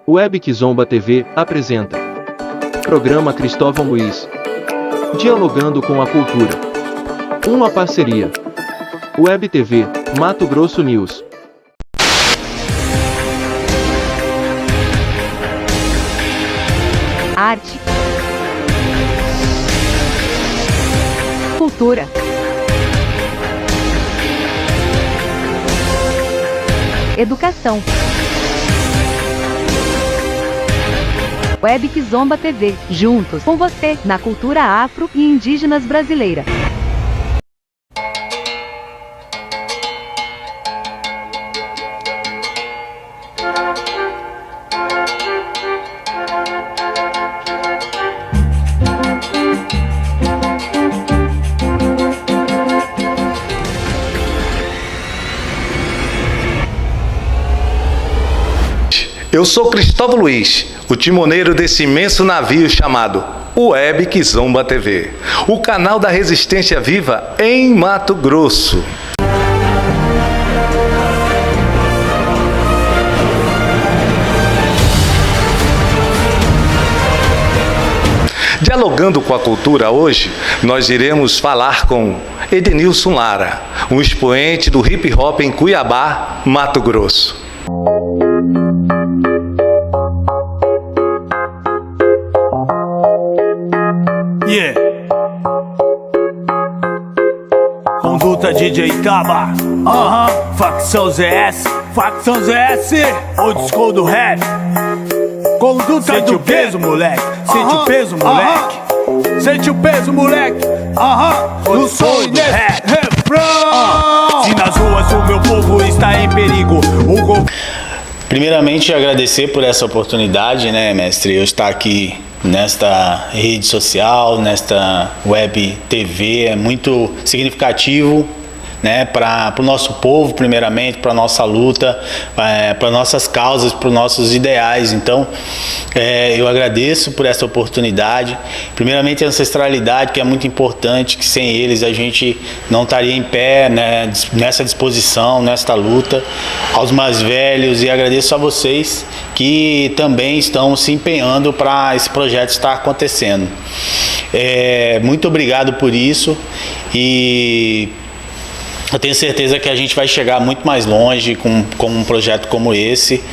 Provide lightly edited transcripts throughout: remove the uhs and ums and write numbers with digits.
Web Kizomba TV apresenta Programa Cristóvão Luiz, dialogando com a cultura. Uma parceria. Web TV, Mato Grosso News. Arte, cultura, educação. Web Kizomba TV, juntos com você na cultura afro e indígenas brasileira. Eu sou Cristóvão Luiz, o timoneiro desse imenso navio chamado Web Kizomba TV, o canal da resistência viva em Mato Grosso. Dialogando com a cultura hoje, nós iremos falar com Edenilson Lara, um expoente do hip hop em Cuiabá, Mato Grosso. Yeah. Conduta DJ Caba, facção ZS, old school do rap. Conduta sente do o peso, moleque, sente o peso, moleque. Sente o peso, moleque, no som do rap. Se nas ruas o meu povo está em perigo, Primeiramente, agradecer por essa oportunidade, né, mestre? Eu estar aqui nesta rede social, nesta web TV, é muito significativo, né, para o nosso povo, primeiramente, para a nossa luta, para nossas causas, para os nossos ideais. Então, eu agradeço por essa oportunidade. Primeiramente, a ancestralidade, que é muito importante, que sem eles a gente não estaria em pé, né, nessa disposição, nesta luta. Aos mais velhos, e agradeço a vocês que também estão se empenhando para esse projeto estar acontecendo. Muito obrigado por isso, e eu tenho certeza que a gente vai chegar muito mais longe com um projeto como esse,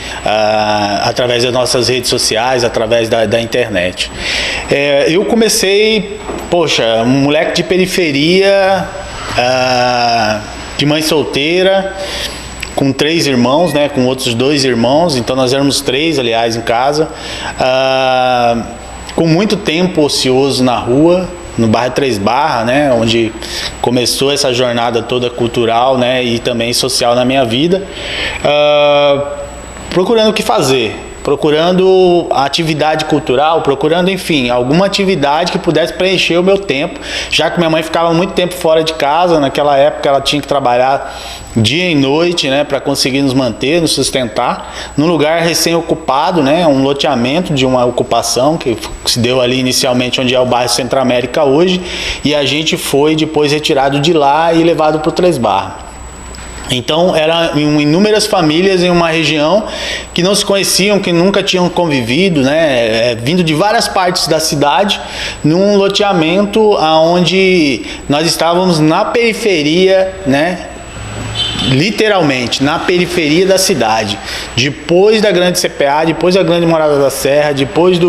através das nossas redes sociais, através da internet. Eu comecei, um moleque de periferia, de mãe solteira, com 3 irmãos, né, com outros 2 irmãos, então nós éramos 3, aliás, em casa, com muito tempo ocioso na rua, no bairro Três Barras, né, onde começou essa jornada toda cultural, né, e também social na minha vida, procurando o que fazer, procurando atividade cultural, procurando, enfim, alguma atividade que pudesse preencher o meu tempo, já que minha mãe ficava muito tempo fora de casa. Naquela época ela tinha que trabalhar dia e noite, né, para conseguir nos manter, nos sustentar, num lugar recém-ocupado, né, um loteamento de uma ocupação que se deu ali inicialmente onde é o bairro Centro América hoje, e a gente foi depois retirado de lá e levado para o Três Barras. Então, eram inúmeras famílias em uma região que não se conheciam, que nunca tinham convivido, né, vindo de várias partes da cidade, num loteamento onde nós estávamos na periferia, né, literalmente na periferia da cidade, depois da grande CPA, depois da grande Morada da Serra, depois da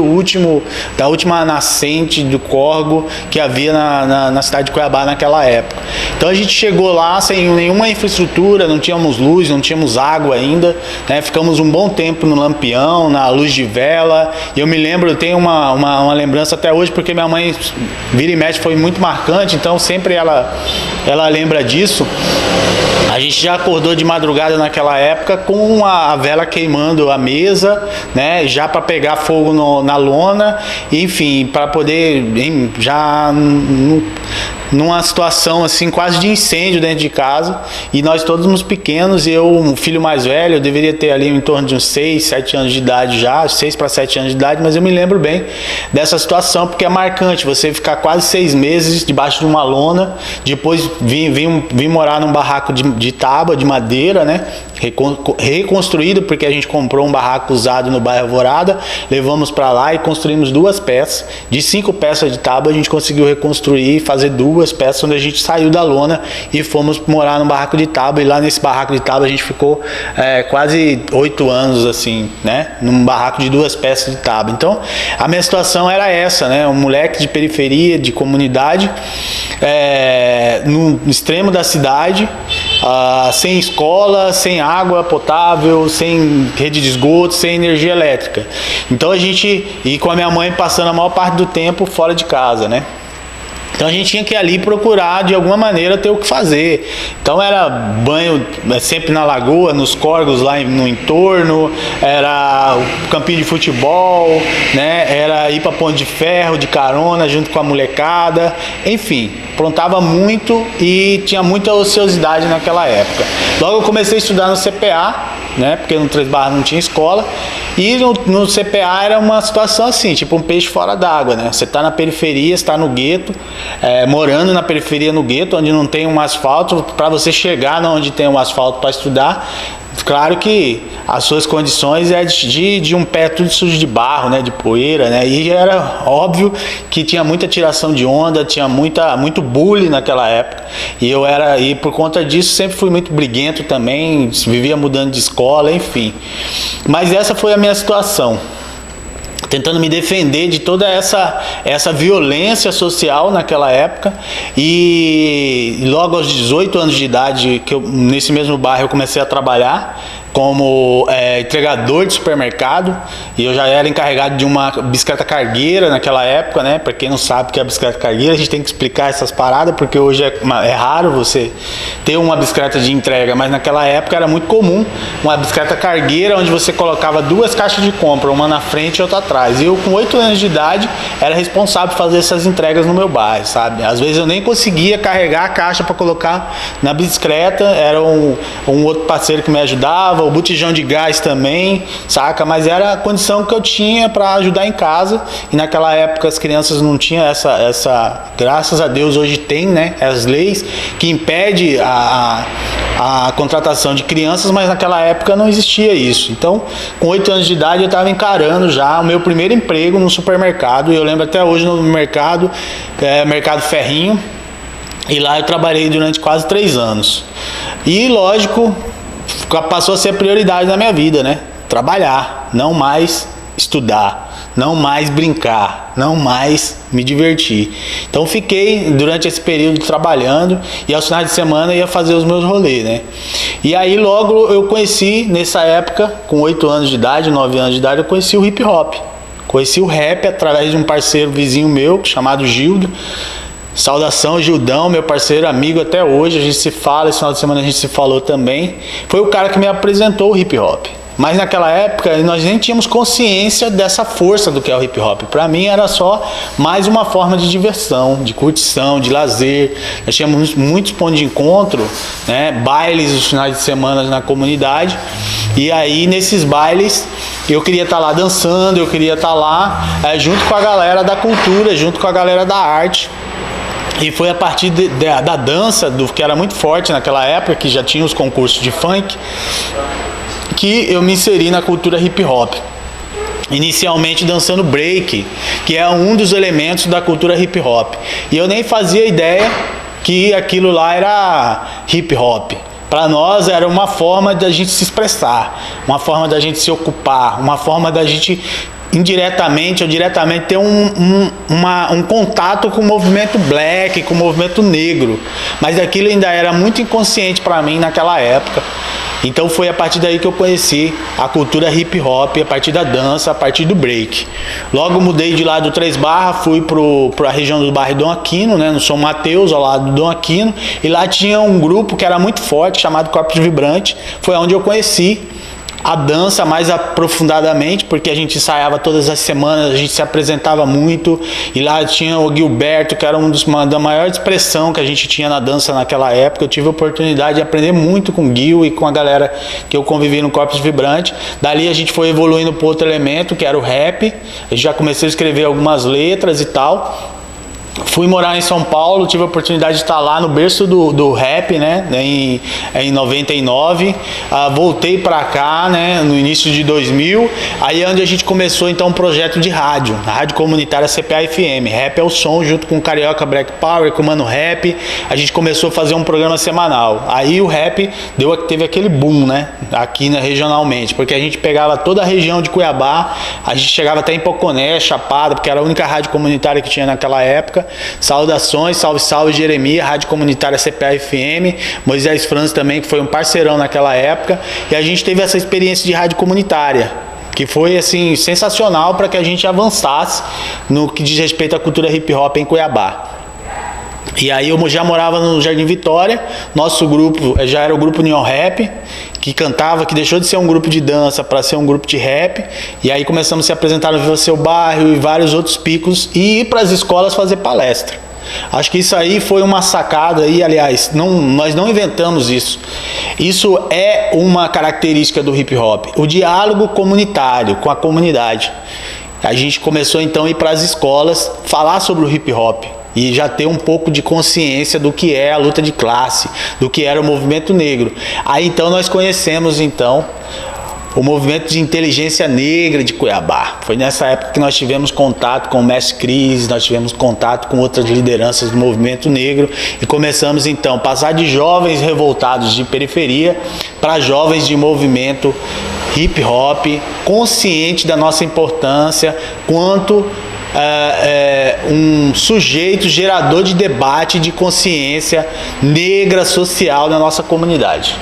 última nascente do córrego que havia na cidade de Cuiabá naquela época. Então a gente chegou lá sem nenhuma infraestrutura, não tínhamos luz, não tínhamos água ainda, né? Ficamos um bom tempo no lampião, na luz de vela. E eu me lembro, eu tenho uma lembrança até hoje, porque minha mãe vira e mexe foi muito marcante, então sempre ela lembra disso. A gente já acordou de madrugada naquela época com a vela queimando a mesa, né, já para pegar fogo na lona, enfim, para poder já numa situação assim quase de incêndio dentro de casa, e nós todos uns pequenos, e eu, um filho mais velho, eu deveria ter ali em torno de uns 6, 7 anos de idade já, 6 para 7 anos de idade, mas eu me lembro bem dessa situação, porque é marcante você ficar quase 6 meses debaixo de uma lona, depois vim morar num barraco de tábua, de madeira, né, reconstruído, porque a gente comprou um barraco usado no bairro Alvorada, levamos para lá e construímos 2 peças, de 5 peças de tábua a gente conseguiu reconstruir e fazer 2 peças, onde a gente saiu da lona e fomos morar num barraco de tábua, e lá nesse barraco de tábua a gente ficou quase 8 anos, assim, né, num barraco de 2 peças de tábua. Então, a minha situação era essa, né, um moleque de periferia, de comunidade, no extremo da cidade, sem escola, sem água potável, sem rede de esgoto, sem energia elétrica. Então e com a minha mãe passando a maior parte do tempo fora de casa, né? Então a gente tinha que ir ali procurar de alguma maneira ter o que fazer. Então era banho sempre na lagoa, nos córregos lá no entorno, era o campinho de futebol, né? Era ir para Ponte de Ferro de carona junto com a molecada, enfim, aprontava muito e tinha muita ociosidade naquela época. Logo eu comecei a estudar no CPA, né? Porque no Três Barras não tinha escola. E no CPA era uma situação assim, tipo um peixe fora d'água, né? Você está na periferia, está no gueto, morando na periferia no gueto, onde não tem um asfalto, para você chegar onde tem um asfalto para estudar. Claro que as suas condições é de um pé tudo sujo de barro, né, de poeira, né, e era óbvio que tinha muita tiração de onda, tinha muito bullying naquela época, e por conta disso sempre fui muito briguento também, vivia mudando de escola, enfim. Mas essa foi a minha situação, tentando me defender de toda essa violência social naquela época. E logo aos 18 anos de idade, nesse mesmo bairro eu comecei a trabalhar como entregador de supermercado, e eu já era encarregado de uma bicicleta cargueira naquela época, né? Para quem não sabe o que é a bicicleta cargueira, a gente tem que explicar essas paradas, porque hoje é raro você ter uma bicicleta de entrega, mas naquela época era muito comum uma bicicleta cargueira, onde você colocava 2 caixas de compra, uma na frente e outra atrás. E eu, com 8 anos de idade, era responsável por fazer essas entregas no meu bairro, sabe? Às vezes eu nem conseguia carregar a caixa para colocar na bicicleta, era um outro parceiro que me ajudava, o botijão de gás também, saca? Mas era a condição que eu tinha para ajudar em casa, e naquela época as crianças não tinham essa graças a Deus hoje tem, né, as leis que impedem a contratação de crianças, mas naquela época não existia isso. Então, com 8 anos de idade eu estava encarando já o meu primeiro emprego no supermercado, e eu lembro até hoje no mercado Ferrinho, e lá eu trabalhei durante quase 3 anos. E lógico, passou a ser a prioridade na minha vida, né? Trabalhar, não mais estudar, não mais brincar, não mais me divertir. Então fiquei durante esse período trabalhando, e aos finais de semana ia fazer os meus rolês, né? E aí logo eu conheci, nessa época, com 8 anos de idade, 9 anos de idade, eu conheci o hip hop. Conheci o rap através de um parceiro vizinho meu, chamado Gildo. Saudação, Gildão, meu parceiro, amigo até hoje, a gente se fala, esse final de semana a gente se falou também. Foi o cara que me apresentou o hip hop. Mas naquela época nós nem tínhamos consciência dessa força do que é o hip hop. Para mim era só mais uma forma de diversão, de curtição, de lazer. Nós tínhamos muitos pontos de encontro, né? Bailes os finais de semana na comunidade. E aí nesses bailes eu queria estar lá dançando, eu queria estar lá junto com a galera da cultura, junto com a galera da arte. E foi a partir da dança, que era muito forte naquela época, que já tinha os concursos de funk, que eu me inseri na cultura hip hop. Inicialmente dançando break, que é um dos elementos da cultura hip hop. E eu nem fazia ideia que aquilo lá era hip hop. Para nós era uma forma da gente se expressar, uma forma da gente se ocupar, uma forma da gente indiretamente ou diretamente ter um contato com o movimento black, com o movimento negro, mas aquilo ainda era muito inconsciente para mim naquela época. Então foi a partir daí que eu conheci a cultura hip hop, a partir da dança, a partir do break. Logo mudei de lá do Três Barras, fui para a região do bairro Dom Aquino, né, no São Mateus, ao lado do Dom Aquino, e lá tinha um grupo que era muito forte, chamado Corpos Vibrantes. Foi onde eu conheci a dança mais aprofundadamente, porque a gente ensaiava todas as semanas, a gente se apresentava muito, e lá tinha o Gilberto, que era da maior expressão que a gente tinha na dança naquela época. Eu tive a oportunidade de aprender muito com o Gil e com a galera que eu convivi no Corpos Vibrante. Dali a gente foi evoluindo para outro elemento, que era o rap. Eu já comecei a escrever algumas letras e tal. Fui morar em São Paulo, tive a oportunidade de estar lá no berço do rap, né, em 99. Voltei pra cá, né, no início de 2000. Aí é onde a gente começou então um projeto de rádio, a rádio comunitária CPA-FM. Rap é o som, junto com o Carioca Black Power, com o Mano Rap. A gente começou a fazer um programa semanal. Aí o rap teve aquele boom, né, aqui, né, regionalmente, porque a gente pegava toda a região de Cuiabá, a gente chegava até em Poconé, Chapada, porque era a única rádio comunitária que tinha naquela época. Saudações, salve, salve Jeremias, rádio comunitária CPA-FM, Moisés Franz também, que foi um parceirão naquela época, e a gente teve essa experiência de rádio comunitária, que foi assim sensacional para que a gente avançasse no que diz respeito à cultura hip hop em Cuiabá. E aí eu já morava no Jardim Vitória, nosso grupo já era o grupo Neon Rap, que cantava, que deixou de ser um grupo de dança para ser um grupo de rap, e aí começamos a se apresentar no Viva Seu Bairro e vários outros picos, e ir para as escolas fazer palestra. Acho que isso aí foi uma sacada aí, aliás, nós não inventamos isso. Isso é uma característica do hip hop, o diálogo comunitário com a comunidade. A gente começou então a ir para as escolas, falar sobre o hip hop, e já ter um pouco de consciência do que é a luta de classe, do que era o movimento negro. Aí então nós conhecemos então o movimento de inteligência negra de Cuiabá. Foi nessa época que nós tivemos contato com o Mestre Cris, nós tivemos contato com outras lideranças do movimento negro e começamos então a passar de jovens revoltados de periferia para jovens de movimento hip hop, consciente da nossa importância quanto um sujeito gerador de debate, de consciência negra social na nossa comunidade.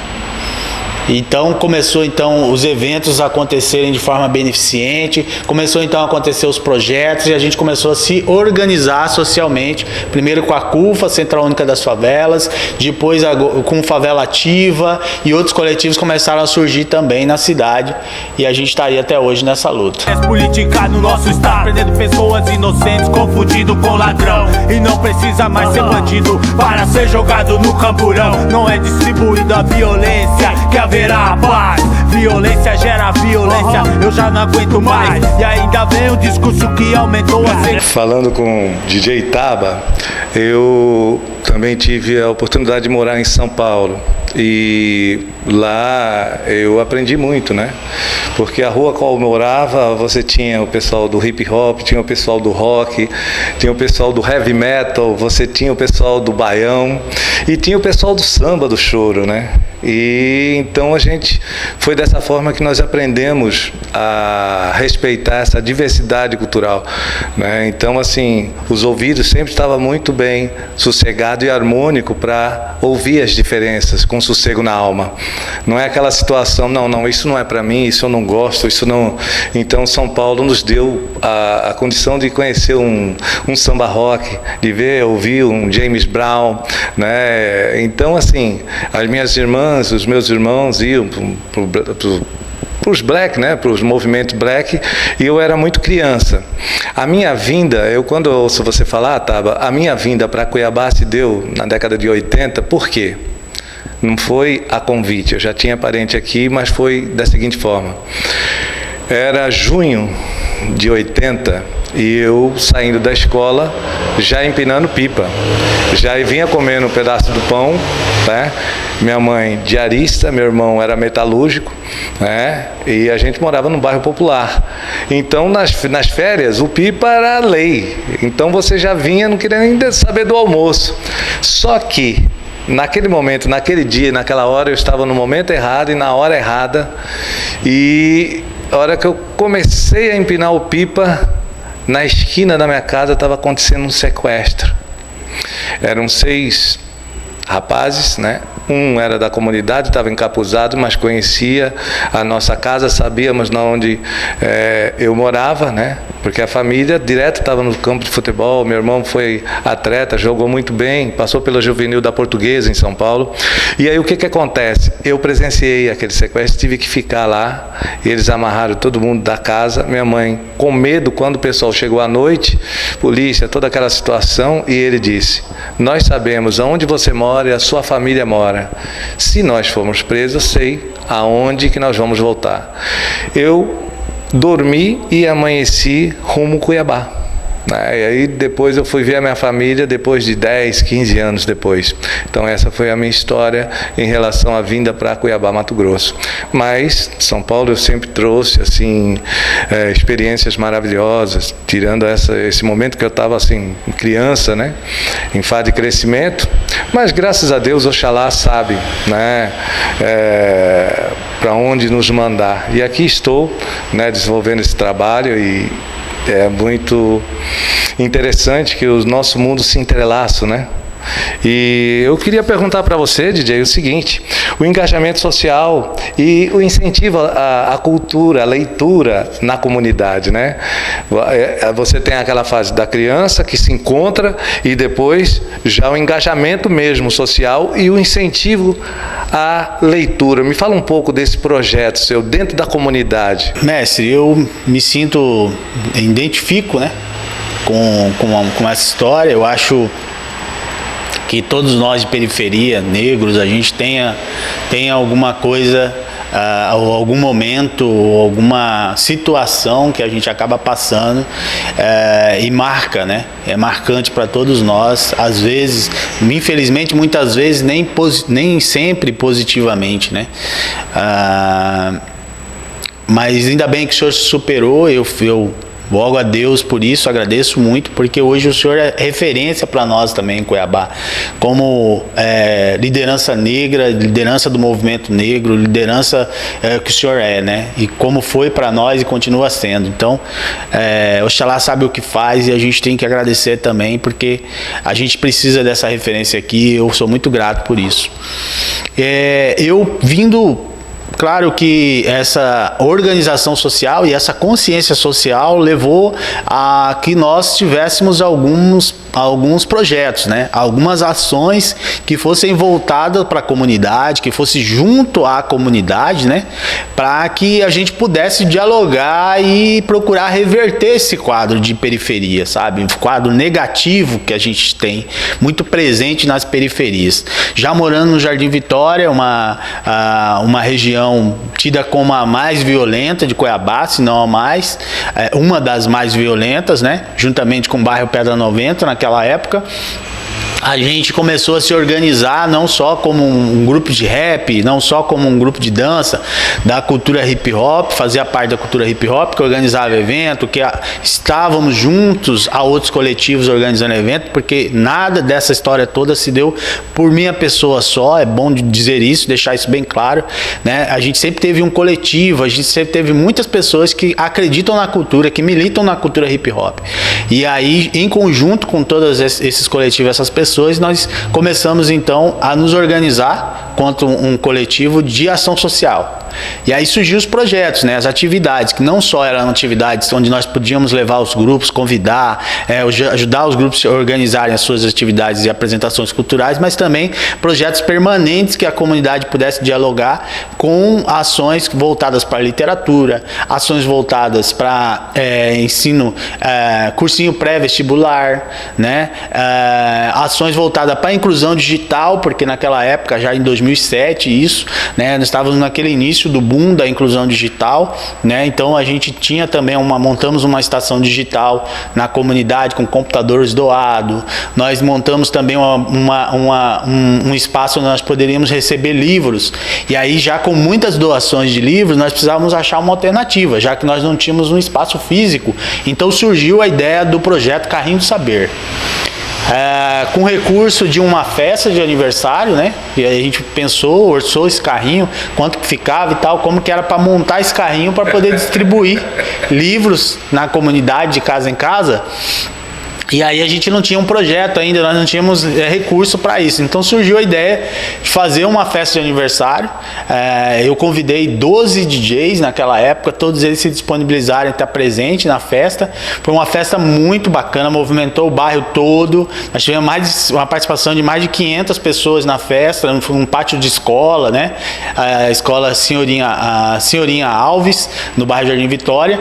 Então começou então os eventos a acontecerem de forma beneficente, começou então a acontecer os projetos e a gente começou a se organizar socialmente, primeiro com a CUFA, Central Única das Favelas, depois com Favela Ativa, e outros coletivos começaram a surgir também na cidade, e a gente está aí até hoje nessa luta. Política no nosso estado, prendendo pessoas inocentes, confundido com ladrão, e não precisa mais ser bandido para ser jogado no camburão. Não é distribuída a violência que haverá paz, violência gera violência, eu já não aguento mais, e ainda vem o discurso que aumentou a... Falando com DJ Taba, eu também tive a oportunidade de morar em São Paulo, e lá eu aprendi muito, né? Porque a rua qual eu morava, você tinha o pessoal do hip hop, tinha o pessoal do rock, tinha o pessoal do heavy metal, você tinha o pessoal do baião e tinha o pessoal do samba, do choro, né? E então foi dessa forma que nós aprendemos a respeitar essa diversidade cultural, né? Então assim, os ouvidos sempre estavam muito bem sossegado e harmônico para ouvir as diferenças com sossego na alma. Não é aquela situação, não, isso não é para mim, isso eu não gosto, isso não... Então São Paulo nos deu a condição de conhecer um samba rock, de ouvir um James Brown, né? Então assim, as minhas irmãs, os meus irmãos iam para os black, né, para os movimentos black, e eu era muito criança. A minha vinda, quando eu ouço você falar, Taba, a minha vinda para Cuiabá se deu na década de 80, por quê? Não foi a convite, eu já tinha parente aqui, mas foi da seguinte forma. Era junho de 80 e eu saindo da escola, já empinando pipa, já vinha comendo um pedaço do pão, né? Minha mãe diarista, meu irmão era metalúrgico, né? E a gente morava num bairro popular. Então nas férias o pipa era lei, então você já vinha não querendo ainda saber do almoço. Só que naquele momento, naquele dia, naquela hora, eu estava no momento errado e na hora errada, e a hora que eu comecei a empinar o pipa, na esquina da minha casa estava acontecendo um sequestro. Eram 6 rapazes, né? Um era da comunidade, estava encapuzado, mas conhecia a nossa casa, sabíamos onde eu morava, né? Porque a família direto estava no campo de futebol. Meu irmão foi atleta, jogou muito bem, passou pela juvenil da Portuguesa em São Paulo. E aí o que acontece? Eu presenciei aquele sequestro, tive que ficar lá, eles amarraram todo mundo da casa, minha mãe com medo quando o pessoal chegou à noite, polícia, toda aquela situação, e ele disse: nós sabemos aonde você mora e a sua família mora. Se nós formos presos, eu sei aonde que nós vamos voltar. Eu dormi e amanheci rumo Cuiabá. E aí depois eu fui ver a minha família depois de 10, 15 anos depois. Então essa foi a minha história em relação à vinda para Cuiabá, Mato Grosso. Mas São Paulo eu sempre trouxe assim experiências maravilhosas, tirando esse momento que eu estava assim criança, né, em fase de crescimento. Mas graças a Deus Oxalá sabe, né, para onde nos mandar. E aqui estou, né, desenvolvendo esse trabalho, e é muito interessante que o nosso mundo se entrelaça, né? E eu queria perguntar para você, DJ, o seguinte: o engajamento social e o incentivo à cultura, à leitura na comunidade, né? Você tem aquela fase da criança que se encontra, e depois já o engajamento mesmo social e o incentivo à leitura. Me fala um pouco desse projeto seu dentro da comunidade. Mestre, eu me identifico, né, com essa história. Eu acho que todos nós de periferia, negros, a gente tenha alguma coisa, algum momento, alguma situação que a gente acaba passando e marca, né? É marcante para todos nós, às vezes, infelizmente, muitas vezes, nem sempre positivamente, né? Mas ainda bem que o senhor se superou. Eu logo a Deus por isso, agradeço muito, porque hoje o senhor é referência para nós também em Cuiabá, como liderança negra, liderança do movimento negro, liderança que o senhor é, né? E como foi para nós e continua sendo. Então, Oxalá sabe o que faz, e a gente tem que agradecer também, porque a gente precisa dessa referência aqui. Eu sou muito grato por isso. Claro que essa organização social e essa consciência social levou a que nós tivéssemos alguns projetos, né? Algumas ações que fossem voltadas para a comunidade, que fosse junto à comunidade, né? Para que a gente pudesse dialogar e procurar reverter esse quadro de periferia, sabe? Um quadro negativo que a gente tem muito presente nas periferias. Já morando no Jardim Vitória, uma região tida como a mais violenta de Cuiabá, se não a mais, uma das mais violentas, né? Juntamente com o bairro Pedra 90, naquela época. A gente começou a se organizar não só como um grupo de rap, não só como um grupo de dança da cultura hip hop, fazia parte da cultura hip hop, que organizava evento, que estávamos juntos a outros coletivos organizando evento, porque nada dessa história toda se deu por minha pessoa só. É bom dizer isso, deixar isso bem claro, né? A gente sempre teve um coletivo, a gente sempre teve muitas pessoas que acreditam na cultura, que militam na cultura hip hop. E aí, em conjunto com todos esses coletivos, essas pessoas, nós começamos então a nos organizar quanto um coletivo de ação social. E aí surgiu os projetos, né, as atividades, que não só eram atividades onde nós podíamos levar os grupos, convidar, ajudar os grupos a organizarem as suas atividades e apresentações culturais, mas também projetos permanentes que a comunidade pudesse dialogar com ações voltadas para a literatura, ações voltadas para ensino, cursinho pré-vestibular, né, ações voltadas para a inclusão digital, porque naquela época, já em 2007, isso, né, nós estávamos naquele início do boom da inclusão digital, né? Então a gente tinha também montamos uma estação digital na comunidade com computadores doados. Nós montamos também um espaço onde nós poderíamos receber livros, e aí já com muitas doações de livros nós precisávamos achar uma alternativa, já que nós não tínhamos um espaço físico. Então surgiu a ideia do projeto Carrinho do Saber. Com recurso de uma festa de aniversário, né? E aí a gente orçou esse carrinho, quanto que ficava e tal, como que era para montar esse carrinho para poder distribuir livros na comunidade, de casa em casa. E aí a gente não tinha um projeto ainda, nós não tínhamos recurso para isso. Então surgiu a ideia de fazer uma festa de aniversário. Eu convidei 12 DJs naquela época, todos eles se disponibilizaram em estar presente na festa. Foi uma festa muito bacana, movimentou o bairro todo. Nós tivemos uma participação de mais de 500 pessoas na festa, foi um pátio de escola, né? A escola Senhorinha Alves, no bairro Jardim Vitória.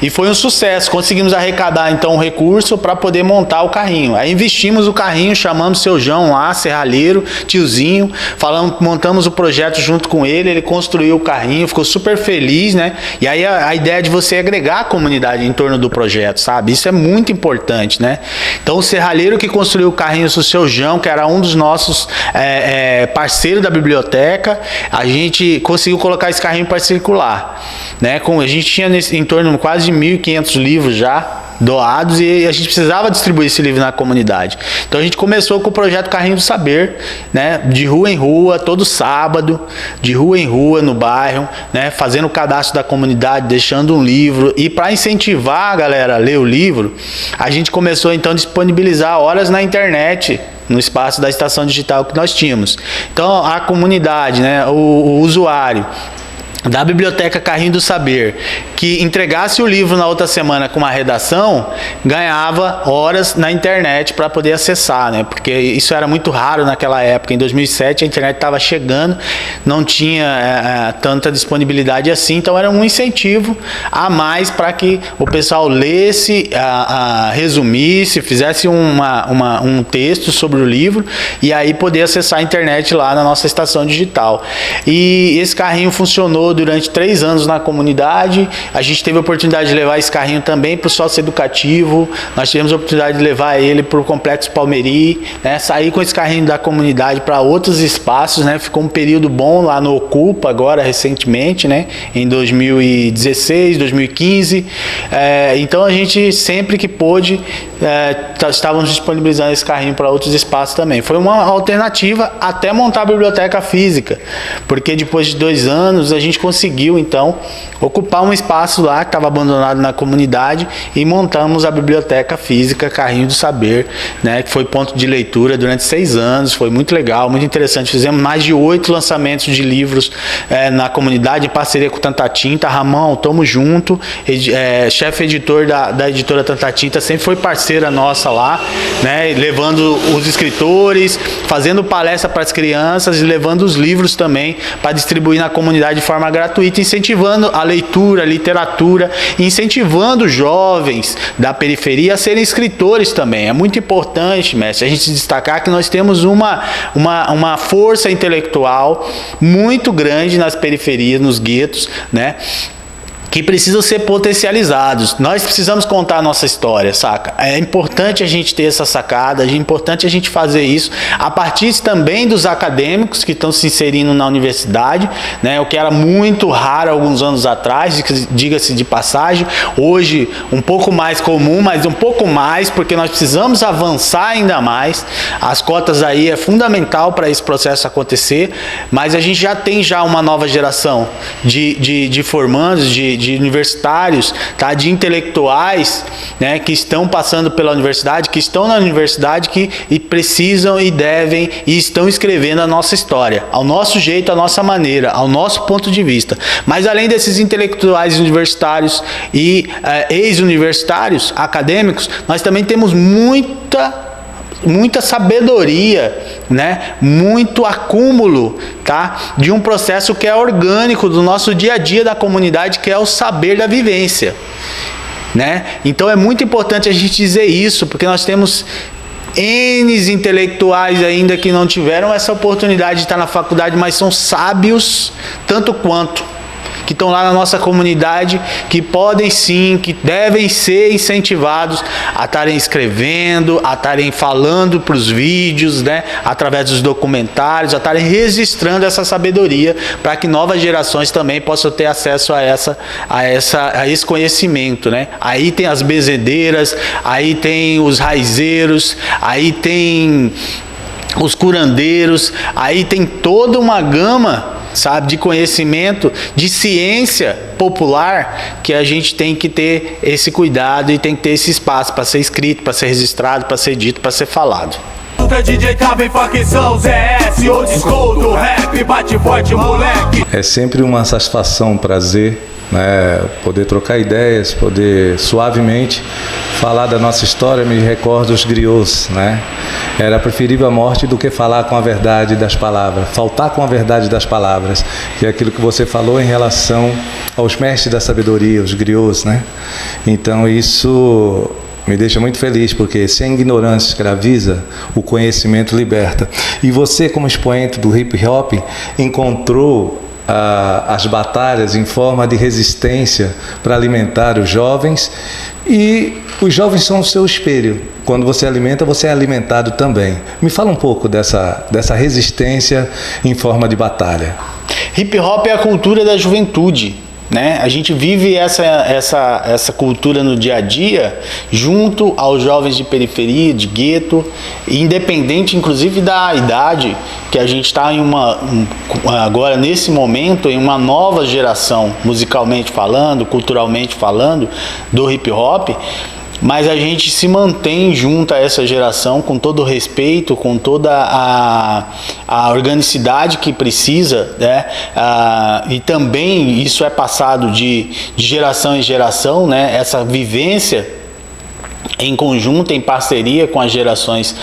E foi um sucesso. Conseguimos arrecadar então um recurso para poder montar o carrinho. Aí investimos o carrinho, chamamos o seu João lá, serralheiro, tiozinho, montamos o projeto junto com ele, ele construiu o carrinho, ficou super feliz, né? E aí a ideia de você agregar a comunidade em torno do projeto, sabe? Isso é muito importante, né? Então o serralheiro que construiu o carrinho, o seu João, que era um dos nossos parceiros da biblioteca, a gente conseguiu colocar esse carrinho para circular, né? A gente tinha em torno de quase 1.500 livros já doados e a gente precisava distribuir esse livro na comunidade. Então a gente começou com o projeto Carrinho do Saber, né? De rua em rua, todo sábado, de rua em rua no bairro, né? Fazendo o cadastro da comunidade, deixando um livro. E para incentivar a galera a ler o livro, a gente começou então a disponibilizar horas na internet, no espaço da estação digital que nós tínhamos. Então a comunidade, né? O usuário da biblioteca Carrinho do Saber, que entregasse o livro na outra semana com uma redação, ganhava horas na internet para poder acessar, né? Porque isso era muito raro naquela época. Em 2007 a internet estava chegando, não tinha tanta disponibilidade assim, então era um incentivo a mais para que o pessoal lesse, resumisse, fizesse um texto sobre o livro e aí poder acessar a internet lá na nossa estação digital. E esse carrinho funcionou durante 3 anos na comunidade. A gente teve a oportunidade de levar esse carrinho também para o sócio-educativo, nós tivemos a oportunidade de levar ele para o Complexo Palmeri, né? Sair com esse carrinho da comunidade para outros espaços, né? Ficou um período bom lá no Ocupa, agora recentemente, né? Em 2016, 2015. Então a gente sempre que pôde, estávamos disponibilizando esse carrinho para outros espaços também. Foi uma alternativa até montar a biblioteca física, porque depois de 2 anos a gente conseguiu então ocupar um espaço lá que estava abandonado na comunidade e montamos a biblioteca física Carrinho do Saber, né, que foi ponto de leitura durante 6 anos, foi muito legal, muito interessante. Fizemos mais de 8 lançamentos de livros na comunidade em parceria com Tanta Tinta. Ramão, tamo junto, chefe editor da editora Tanta Tinta, sempre foi parceira nossa lá, né, levando os escritores, fazendo palestra para as crianças e levando os livros também para distribuir na comunidade de forma gratuita, incentivando a leitura, a literatura, incentivando jovens da periferia a serem escritores também. É muito importante, mestre, a gente destacar que nós temos uma força intelectual muito grande nas periferias, nos guetos, né? Que precisam ser potencializados. Nós precisamos contar a nossa história, saca? É importante a gente ter essa sacada, é importante a gente fazer isso a partir também dos acadêmicos que estão se inserindo na universidade, né? O que era muito raro alguns anos atrás, diga-se de passagem, hoje um pouco mais comum, mas um pouco mais, porque nós precisamos avançar ainda mais. As cotas aí é fundamental para esse processo acontecer, mas a gente já tem uma nova geração de formandos, de universitários, tá? De intelectuais, né? Que estão passando pela universidade, que estão na universidade, que precisam e devem e estão escrevendo a nossa história, ao nosso jeito, à nossa maneira, ao nosso ponto de vista. Mas além desses intelectuais universitários e ex-universitários, acadêmicos, nós também temos muita sabedoria, né? Muito acúmulo, tá? De um processo que é orgânico do nosso dia a dia da comunidade, que é o saber da vivência, né? Então é muito importante a gente dizer isso, porque nós temos N intelectuais ainda que não tiveram essa oportunidade de estar na faculdade, mas são sábios tanto quanto, que estão lá na nossa comunidade, que podem sim, que devem ser incentivados a estarem escrevendo, a estarem falando para os vídeos, né, através dos documentários, a estarem registrando essa sabedoria, para que novas gerações também possam ter acesso a esse conhecimento, né? Aí tem as bezedeiras, aí tem os raizeiros, aí tem os curandeiros, aí tem toda uma gama sabe, de conhecimento, de ciência popular, que a gente tem que ter esse cuidado e tem que ter esse espaço para ser escrito, para ser registrado, para ser dito, para ser falado. DJ Taba em facção, ZS, old school do rap, bate forte, moleque. É sempre uma satisfação, um prazer, né, poder trocar ideias, poder suavemente falar da nossa história. Me recordo os griots, né? Era preferível a morte do que falar com a verdade das palavras, faltar com a verdade das palavras, que é aquilo que você falou em relação aos mestres da sabedoria, os griots, né? Então isso me deixa muito feliz, porque se a ignorância escraviza, o conhecimento liberta. E você, como expoente do hip hop, encontrou as batalhas em forma de resistência para alimentar os jovens, e os jovens são o seu espelho. Quando você alimenta, você é alimentado também. Me fala um pouco dessa resistência em forma de batalha. Hip hop é a cultura da juventude, né? A gente vive essa cultura no dia a dia junto aos jovens de periferia, de gueto, independente inclusive da idade, que a gente está agora nesse momento em uma nova geração, musicalmente falando, culturalmente falando, do hip hop. Mas a gente se mantém junto a essa geração com todo o respeito, com toda a organicidade que precisa, né? E também isso é passado de geração em geração, né? Essa vivência em conjunto, em parceria com as gerações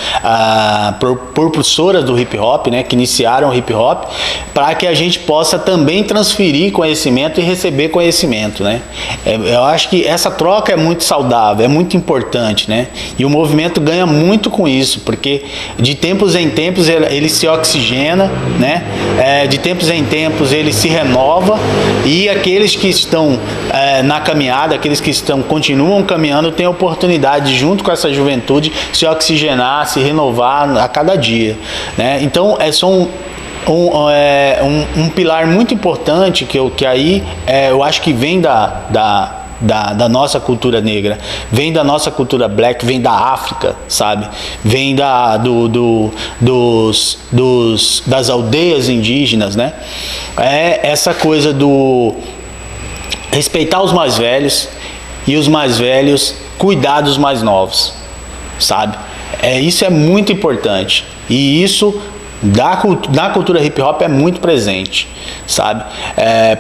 propulsoras do hip hop, né, que iniciaram o hip hop, para que a gente possa também transferir conhecimento e receber conhecimento, né? Eu acho que essa troca é muito saudável, é muito importante, né? E o movimento ganha muito com isso, porque de tempos em tempos ele se oxigena, né? De tempos em tempos ele se renova, e aqueles que estão na caminhada, aqueles que continuam caminhando, têm a oportunidade, junto com essa juventude, se oxigenar, se renovar a cada dia, né? Então um pilar muito importante que aí eu acho que vem da nossa cultura negra, vem da nossa cultura black, vem da África, sabe? Vem das aldeias indígenas, né? É essa coisa do respeitar os mais velhos e os mais velhos cuidar dos mais novos, sabe? Isso é muito importante, e isso na cultura hip hop é muito presente, sabe?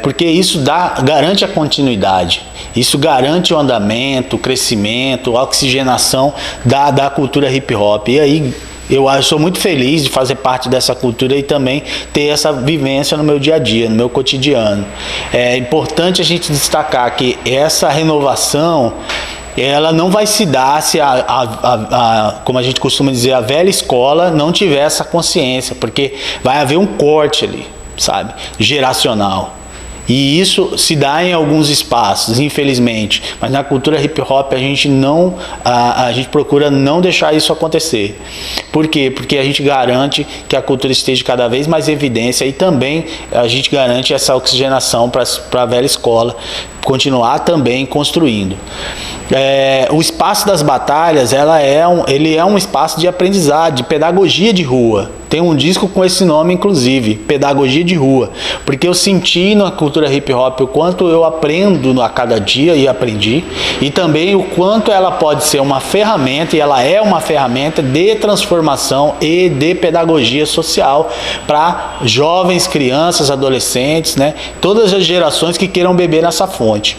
Porque isso garante a continuidade, isso garante o andamento, o crescimento, a oxigenação da cultura hip hop. E aí eu sou muito feliz de fazer parte dessa cultura e também ter essa vivência no meu dia a dia, no meu cotidiano. É importante a gente destacar que essa renovação, ela não vai se dar se como a gente costuma dizer, a velha escola não tiver essa consciência, porque vai haver um corte ali, sabe, geracional. E isso se dá em alguns espaços, infelizmente, mas na cultura hip hop a gente procura não deixar isso acontecer. Por quê? Porque a gente garante que a cultura esteja cada vez mais em evidência, e também a gente garante essa oxigenação para a velha escola continuar também construindo. O espaço das batalhas, ele é um espaço de aprendizado, de pedagogia de rua. Tem um disco com esse nome, inclusive, Pedagogia de Rua, porque eu senti na cultura hip hop o quanto eu aprendo a cada dia, e aprendi, e também o quanto ela pode ser uma ferramenta, e ela é uma ferramenta de transformação e de pedagogia social para jovens, crianças, adolescentes, né? Todas as gerações que queiram beber nessa fonte.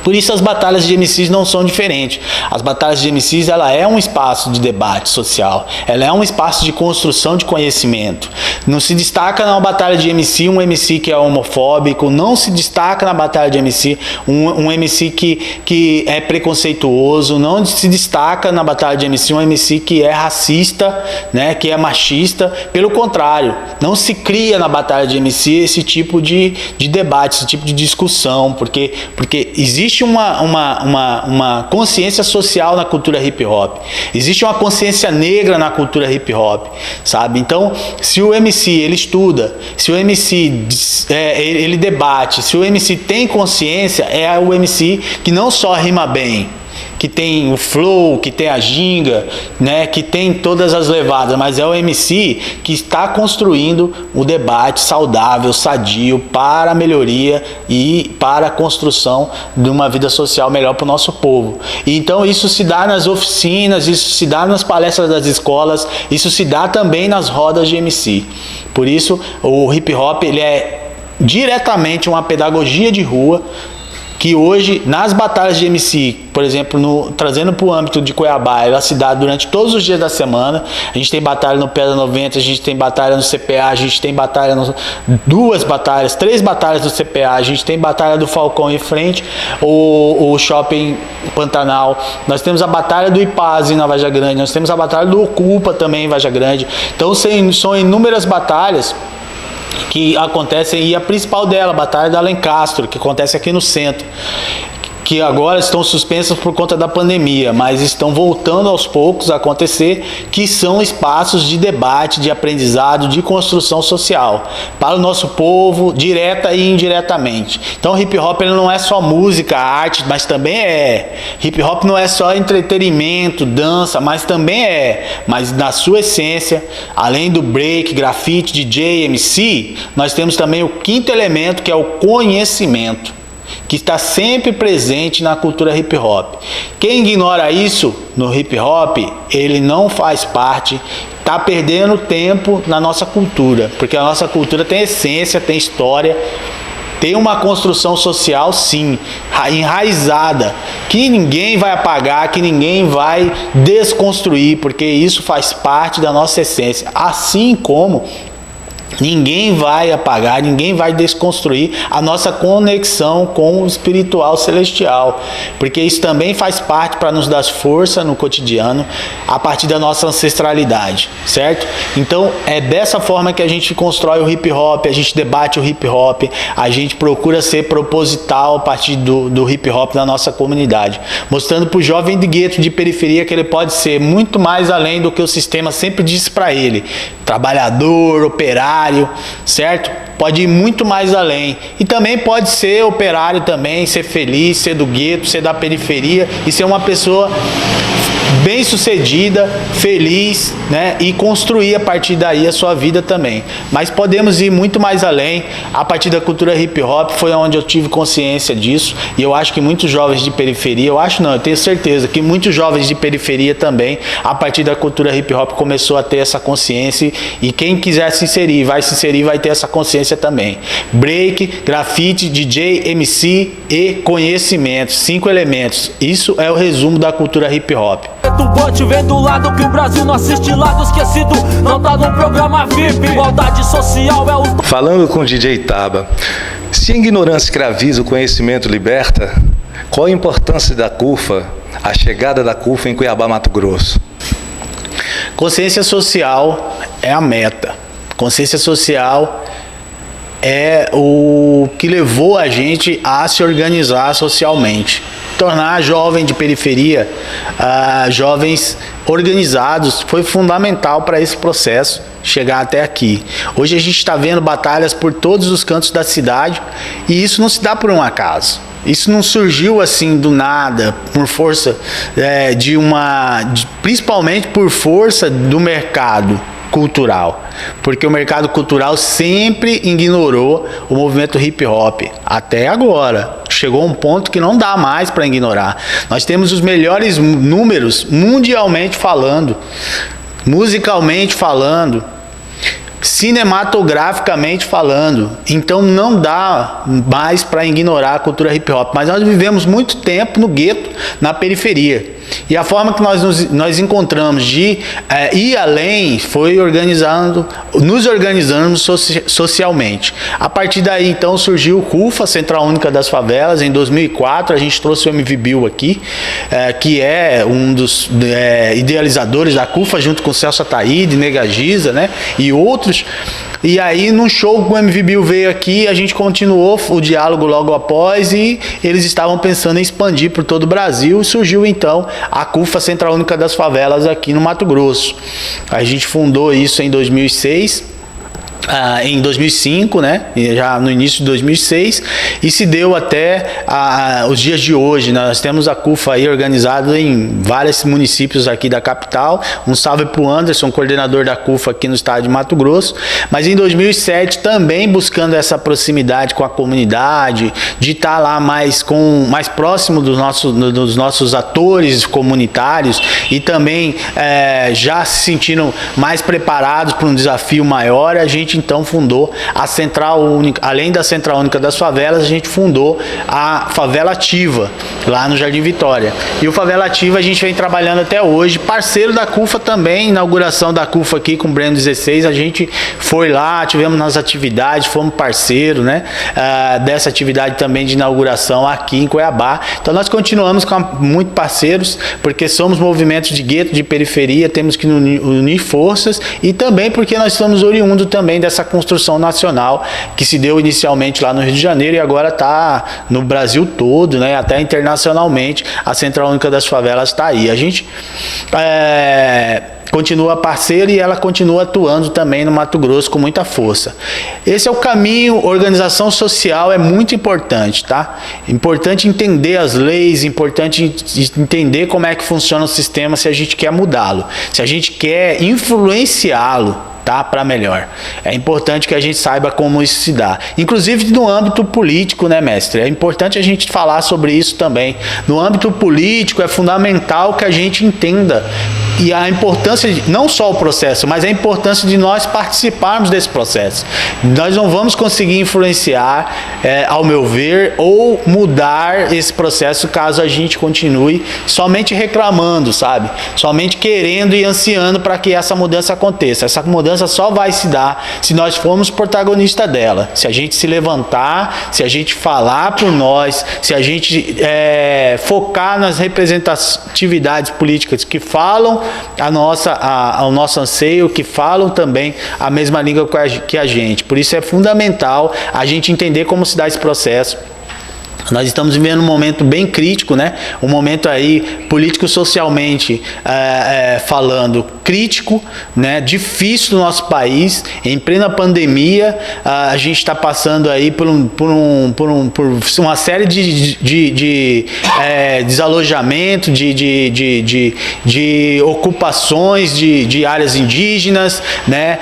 Por isso as batalhas de MCs não são diferentes. As batalhas de MCs, ela é um espaço de debate social, ela é um espaço de construção de conhecimento. Não se destaca na batalha de MC um MC que é homofóbico, não se destaca na batalha de MC um MC que é preconceituoso, não se destaca na batalha de MC um MC que é racista, né, que é machista. Pelo contrário, não se cria na batalha de MC esse tipo de debate, esse tipo de discussão, porque existe uma consciência social na cultura hip hop, existe uma consciência negra na cultura hip hop, sabe? Então, se o MC ele estuda, se o MC ele debate, se o MC tem consciência, é o MC que não só rima bem, que tem o flow, que tem a ginga, né, que tem todas as levadas, mas é o MC que está construindo o debate saudável, sadio, para a melhoria e para a construção de uma vida social melhor para o nosso povo. E então isso se dá nas oficinas, isso se dá nas palestras das escolas, isso se dá também nas rodas de MC. Por isso o hip hop ele é diretamente uma pedagogia de rua, que hoje, nas batalhas de MC, por exemplo, trazendo para o âmbito de Cuiabá, ela se dá durante todos os dias da semana. A gente tem batalha no Pedra 90, a gente tem batalha no CPA, a gente tem batalha três batalhas no CPA, a gente tem batalha do Falcão em frente, o Shopping Pantanal, nós temos a batalha do Ipaz na Varja Grande, nós temos a batalha do Ocupa também em Varja Grande. Então são inúmeras batalhas que acontecem, e a principal dela, a Batalha da Alencastro, que acontece aqui no centro, que agora estão suspensas por conta da pandemia, mas estão voltando aos poucos a acontecer, que são espaços de debate, de aprendizado, de construção social, para o nosso povo, direta e indiretamente. Então o hip hop ele não é só música, arte, mas também é. Hip hop não é só entretenimento, dança, mas também é. Mas na sua essência, além do break, grafite, DJ, MC, nós temos também o quinto elemento, que é o conhecimento, que está sempre presente na cultura hip hop. Quem ignora isso no hip hop, ele não faz parte, está perdendo tempo na nossa cultura, porque a nossa cultura tem essência, tem história, tem uma construção social, sim, enraizada, que ninguém vai apagar, que ninguém vai desconstruir, porque isso faz parte da nossa essência, assim como ninguém vai apagar, ninguém vai desconstruir a nossa conexão com o espiritual celestial, porque isso também faz parte para nos dar força no cotidiano, a partir da nossa ancestralidade, certo? Então é dessa forma que a gente constrói o hip hop, a gente debate o hip hop, a gente procura ser proposital a partir do hip hop na nossa comunidade, mostrando para o jovem de gueto, de periferia, que ele pode ser muito mais além do que o sistema sempre disse para ele: trabalhador, operário, certo? Pode ir muito mais além. E também pode ser operário também, ser feliz, ser do gueto, ser da periferia e ser uma pessoa bem sucedida, feliz, né? E construir a partir daí a sua vida também. Mas podemos ir muito mais além. A partir da cultura hip hop foi onde eu tive consciência disso, e eu acho que muitos jovens de periferia, eu tenho certeza que muitos jovens de periferia também, a partir da cultura hip hop, começou a ter essa consciência, e quem quiser se inserir, vai ter essa consciência também. Break, grafite, DJ, MC e conhecimento, 5 elementos. Isso é o resumo da cultura hip hop. Do bote vem do lado que o Brasil não assiste, lado esquecido, não tá no programa VIP. Igualdade social é o... Falando com o DJ Taba, se a ignorância escraviza, o conhecimento liberta, qual a importância da CUFA, a chegada da CUFA em Cuiabá, Mato Grosso? Consciência social é a meta. Consciência social é o que levou a gente a se organizar socialmente. Tornar jovem de periferia, jovens organizados, foi fundamental para esse processo chegar até aqui. Hoje a gente está vendo batalhas por todos os cantos da cidade, e isso não se dá por um acaso. Isso não surgiu assim do nada, por força principalmente por força do mercado cultural, porque o mercado cultural sempre ignorou o movimento hip hop, até agora. Chegou um ponto que não dá mais para ignorar. Nós temos os melhores números mundialmente falando, musicalmente falando, cinematograficamente falando. Então não dá mais para ignorar a cultura hip hop, mas nós vivemos muito tempo no gueto, na periferia. E a forma que nós encontramos de ir além foi nos organizando socialmente. A partir daí, então, surgiu o CUFA, Central Única das Favelas. Em 2004, a gente trouxe o MV Bill aqui, que é um dos idealizadores da CUFA, junto com o Celso Ataíde, Nega Giza, né, e outros. E aí, num show que o MV Bill veio aqui, a gente continuou o diálogo logo após, e eles estavam pensando em expandir por todo o Brasil, e surgiu então a CUFA, Central Única das Favelas, aqui no Mato Grosso. A gente fundou isso em 2006, em 2005, né? Já no início de 2006, e se deu até os dias de hoje. Nós temos a CUFA aí organizada em vários municípios aqui da capital. Um salve para o Anderson, coordenador da CUFA aqui no estado de Mato Grosso. Mas em 2007 também buscando essa proximidade com a comunidade, de estar lá mais próximo dos nossos atores comunitários e também já se sentindo mais preparados para um desafio maior. A gente então fundou a Central Única, além da Central Única das Favelas, a gente fundou a Favela Ativa, lá no Jardim Vitória. E o Favela Ativa a gente vem trabalhando até hoje, parceiro da CUFA também, inauguração da CUFA aqui com o Breno 16, a gente foi lá, tivemos nas atividades, fomos parceiro, né, dessa atividade também de inauguração aqui em Cuiabá. Então nós continuamos com muito parceiros, porque somos movimentos de gueto, de periferia, temos que unir forças, e também porque nós somos oriundos também dessa construção nacional que se deu inicialmente lá no Rio de Janeiro e agora está no Brasil todo, né? Até internacionalmente a Central Única das Favelas está aí. A gente continua parceira e ela continua atuando também no Mato Grosso com muita força. Esse é o caminho. Organização social é muito importante, tá? Importante entender as leis, importante entender como é que funciona o sistema se a gente quer mudá-lo, se a gente quer influenciá-lo, tá, para melhor. É importante que a gente saiba como isso se dá. Inclusive no âmbito político, né, mestre? É importante a gente falar sobre isso também. No âmbito político é fundamental que a gente entenda e a importância, não só o processo, mas a importância de nós participarmos desse processo. Nós não vamos conseguir influenciar, ao meu ver, ou mudar esse processo caso a gente continue somente reclamando, sabe? Somente querendo e ansiando para que essa mudança aconteça. Essa mudança só vai se dar se nós formos protagonistas dela. Se a gente se levantar, se a gente falar por nós, se a gente focar nas representatividades políticas que falam ao nosso anseio, que falam também a mesma língua que a gente. Por isso é fundamental a gente entender como se dá esse processo. Nós estamos vivendo um momento bem crítico, né? Um momento aí político-socialmente falando crítico, né? Difícil no nosso país, em plena pandemia. A gente está passando aí por uma série de desalojamento, de ocupações de áreas indígenas, né?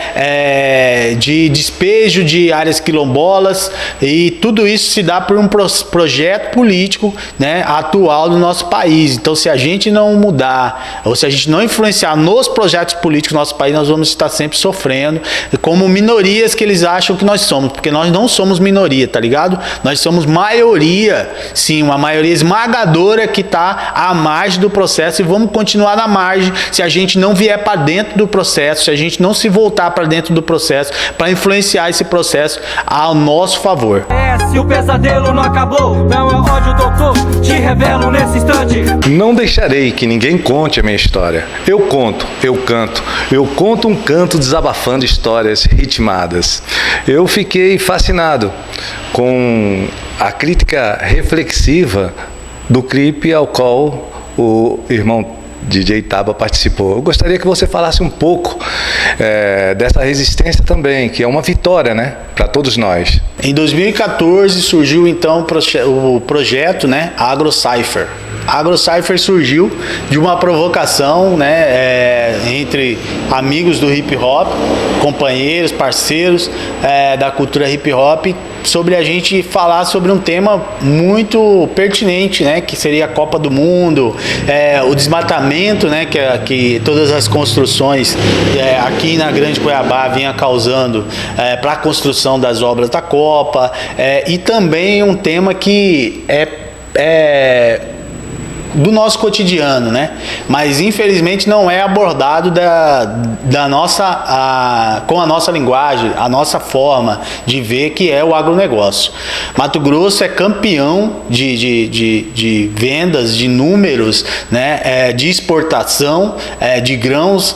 De despejo de áreas quilombolas, e tudo isso se dá por um projeto político, né, atual do nosso país. Então, se a gente não mudar, ou se a gente não influenciar nos projetos políticos do nosso país, nós vamos estar sempre sofrendo como minorias que eles acham que nós somos, porque nós não somos minoria, tá ligado? Nós somos maioria, sim, uma maioria esmagadora que está à margem do processo, e vamos continuar na margem se a gente não vier para dentro do processo, se a gente não se voltar para dentro do processo, para influenciar esse processo ao nosso favor. Se o pesadelo não acabou, não é ódio, doutor, te revelo nesse instante. Não deixarei que ninguém conte a minha história. Eu conto, eu canto. Eu conto um canto desabafando histórias ritmadas. Eu fiquei fascinado com a crítica reflexiva do clipe ao qual o irmão DJ Taba participou. Eu gostaria que você falasse um pouco dessa resistência também, que é uma vitória, né, para todos nós. Em 2014 surgiu então o projeto, né, AgroCypher. A AgroCypher surgiu de uma provocação, né, entre amigos do hip hop, companheiros, parceiros da cultura hip hop, sobre a gente falar sobre um tema muito pertinente, né, que seria a Copa do Mundo, o desmatamento, né, que todas as construções aqui na Grande Cuiabá vinha causando para a construção das obras da Copa, e também um tema que do nosso cotidiano, né? Mas infelizmente não é abordado com a nossa linguagem, a nossa forma de ver, que é o agronegócio. Mato Grosso é campeão de vendas, de números, né? De exportação de grãos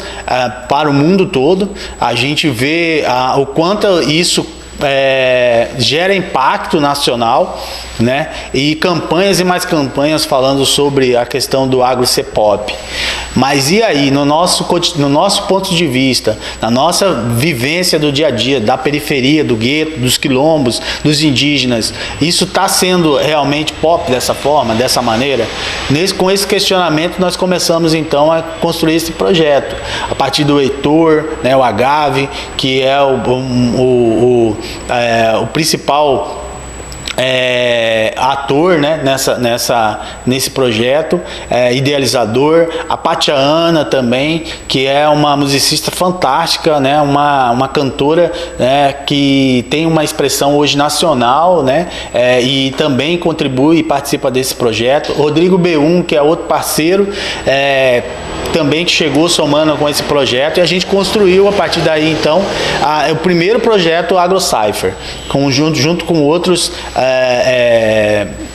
para o mundo todo. A gente vê o quanto isso gera impacto nacional, né? E campanhas e mais campanhas falando sobre a questão do AgroCepop. Mas e aí, no nosso ponto de vista, na nossa vivência do dia a dia, da periferia, do gueto, dos quilombos, dos indígenas, isso está sendo realmente pop dessa forma, dessa maneira? Com esse questionamento, nós começamos então a construir esse projeto. A partir do Heitor, né, o Agave, que é o principal ator, né, nesse projeto, idealizador. A Pátia Ana também, que é uma musicista fantástica, né, uma cantora, né, que tem uma expressão hoje nacional, né, e também contribui e participa desse projeto. Rodrigo B1, que é outro parceiro, também que chegou somando com esse projeto, e a gente construiu a partir daí então o primeiro projeto AgroCypher, junto com outros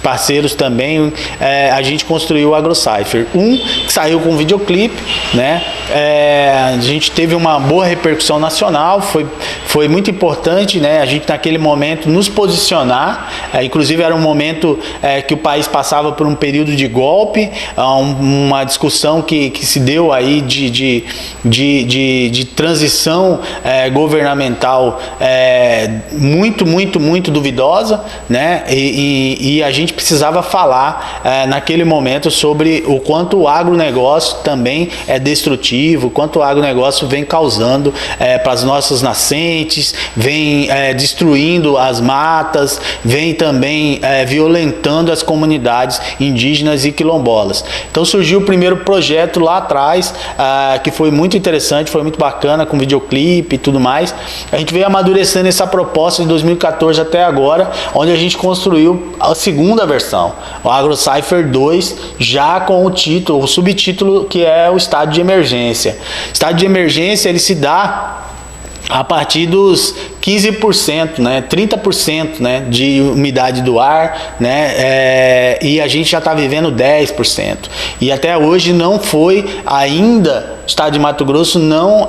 parceiros também. A gente construiu o AgroCypher, que saiu com videoclipe, né? A gente teve uma boa repercussão nacional, foi muito importante, né? A gente naquele momento nos posicionar, inclusive era um momento que o país passava por um período de golpe, uma discussão que se deu aí de transição governamental muito duvidosa, né? E a gente precisava falar naquele momento sobre o quanto o agronegócio também é destrutivo, o quanto o agronegócio vem causando para as nossas nascentes, vem destruindo as matas, vem também violentando as comunidades indígenas e quilombolas. Então surgiu o primeiro projeto lá atrás, que foi muito interessante, foi muito bacana, com videoclipe e tudo mais. A gente veio amadurecendo essa proposta de 2014 até agora, onde a gente construiu a segunda versão, o AgroCypher 2, já com o subtítulo, que é o estado de emergência. Estado de emergência, ele se dá a partir dos 15%, né, 30%, né, de umidade do ar, né, e a gente já está vivendo 10%. E até hoje não foi ainda, o estado de Mato Grosso não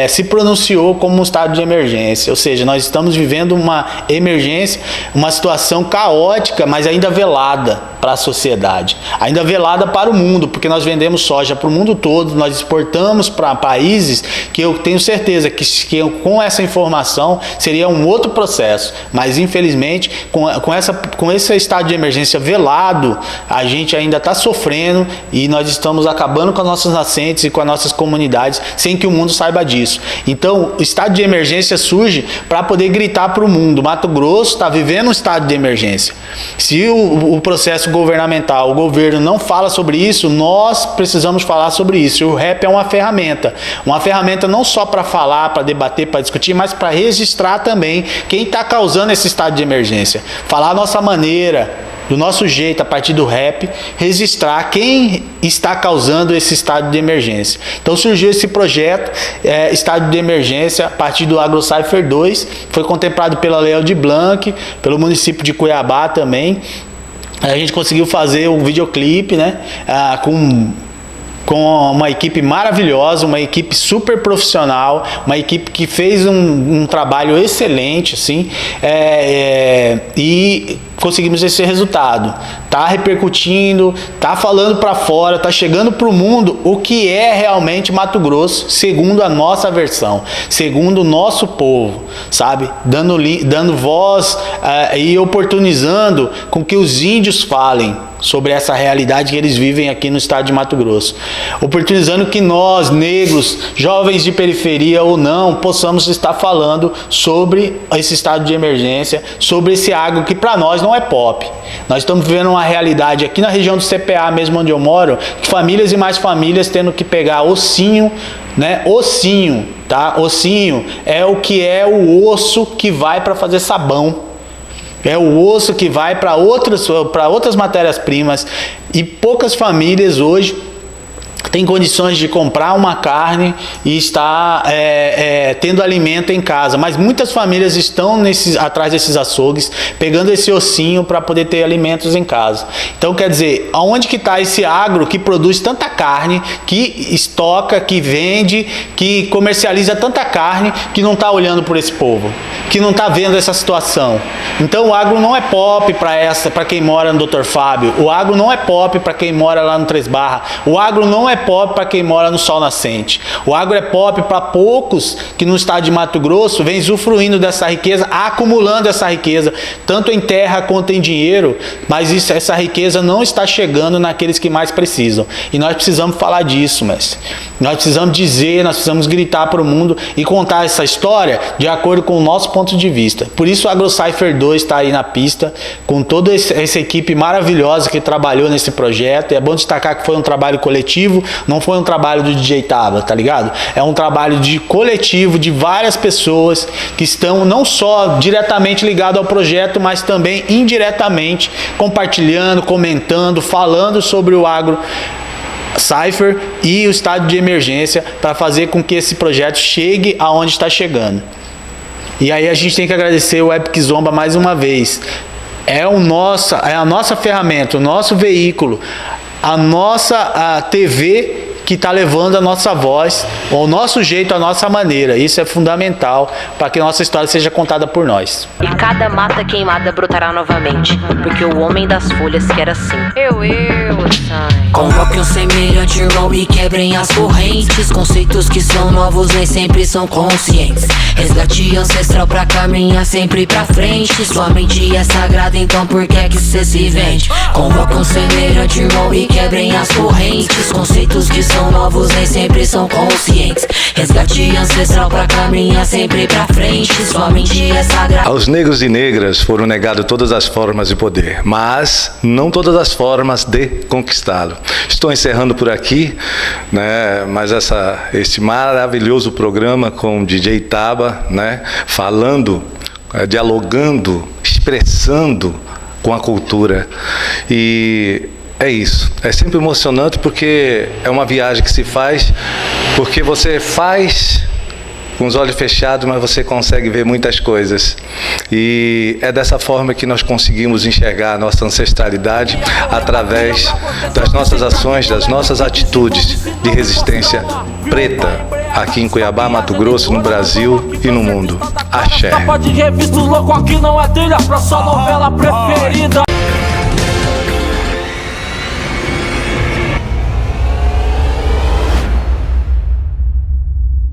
se pronunciou como um estado de emergência, ou seja, nós estamos vivendo uma emergência, uma situação caótica, mas ainda velada para a sociedade, ainda velada para o mundo, porque nós vendemos soja para o mundo todo, nós exportamos para países que eu tenho certeza que com essa informação seria um outro processo, mas infelizmente com esse estado de emergência velado, a gente ainda está sofrendo e nós estamos acabando com as nossas nascentes e com as nossas comunidades sem que o mundo saiba disso. Então o estado de emergência surge para poder gritar para o mundo: Mato Grosso está vivendo um estado de emergência. Se o processo governamental, o governo não fala sobre isso, nós precisamos falar sobre isso. E o rap é uma ferramenta não só para falar, para debater, para discutir, mas para registrar também quem está causando esse estado de emergência. Falar a nossa maneira, do nosso jeito, a partir do rap, registrar quem está causando esse estado de emergência. Então surgiu esse projeto, estado de emergência, a partir do AgroCypher 2, foi contemplado pela Lei Aldir Blanc, pelo município de Cuiabá também. A gente conseguiu fazer um videoclipe, né, com uma equipe maravilhosa, uma equipe super profissional, uma equipe que fez um trabalho excelente, assim, e conseguimos esse resultado. Tá repercutindo, tá falando para fora, tá chegando para o mundo o que é realmente Mato Grosso, segundo a nossa versão, segundo o nosso povo, sabe? Dando voz e oportunizando com que os índios falem sobre essa realidade que eles vivem aqui no estado de Mato Grosso. Oportunizando que nós, negros, jovens de periferia ou não, possamos estar falando sobre esse estado de emergência, sobre esse agro que para nós não é pop. Nós estamos vivendo uma realidade aqui na região do CPA, mesmo onde eu moro, de famílias e mais famílias tendo que pegar ossinho, né? Ossinho, tá? Ossinho é o osso que vai para fazer sabão. É o osso que vai para outras matérias-primas, e poucas famílias hoje têm condições de comprar uma carne e estar tendo alimento em casa, mas muitas famílias estão atrás desses açougues, pegando esse ossinho para poder ter alimentos em casa. Então, quer dizer, aonde que está esse agro que produz tanta carne, que estoca, que vende, que comercializa tanta carne, que não está olhando por esse povo, que não está vendo essa situação? Então, o agro não é pop para quem mora no Dr. Fábio, o agro não é pop para quem mora lá no Três Barras, o agro não é pop para quem mora no sol nascente. O agro é pop para poucos que no estado de Mato Grosso vem usufruindo dessa riqueza, acumulando essa riqueza, tanto em terra quanto em dinheiro, mas essa riqueza não está chegando naqueles que mais precisam. E nós precisamos falar disso, mestre. Nós precisamos dizer, nós precisamos gritar para o mundo e contar essa história de acordo com o nosso ponto de vista. Por isso o AgroCypher 2 está aí na pista, com toda essa equipe maravilhosa que trabalhou nesse projeto. E é bom destacar que foi um trabalho coletivo, não foi um trabalho do DJ Taba, tá ligado? É um trabalho de coletivo, de várias pessoas que estão não só diretamente ligadas ao projeto, mas também indiretamente compartilhando, comentando, falando sobre o AgroCypher e o estado de emergência para fazer com que esse projeto chegue aonde está chegando. E aí a gente tem que agradecer o Web Kizomba mais uma vez. É a nossa ferramenta, o nosso veículo, a TV que está levando a nossa voz, o nosso jeito, a nossa maneira. Isso é fundamental para que a nossa história seja contada por nós. E cada mata queimada brotará novamente, porque o homem das folhas quer assim. Sai. Convoque um semelhante irmão e quebrem as correntes. Conceitos que são novos nem sempre são conscientes. Resgate ancestral pra caminhar sempre pra frente. Sua mente é sagrada, então por que é que cê se vende? Convoque um semelhante irmão e quebrem as correntes. Conceitos que são novos nem sempre são conscientes. Resgate ancestral pra caminhar sempre pra frente. Sua mente é sagrada. Aos negros e negras foram negadas todas as formas de poder, mas não todas as formas de conquistá-lo. Estou encerrando por aqui, né, mas este maravilhoso programa com o DJ Taba, né, falando, dialogando, expressando com a cultura. E é isso, é sempre emocionante porque é uma viagem que se faz, porque você faz com os olhos fechados, mas você consegue ver muitas coisas. E é dessa forma que nós conseguimos enxergar a nossa ancestralidade através das nossas ações, das nossas atitudes de resistência preta aqui em Cuiabá, Mato Grosso, no Brasil e no mundo. Axé. Capa de revista, louco aqui não é trilha pra sua novela preferida.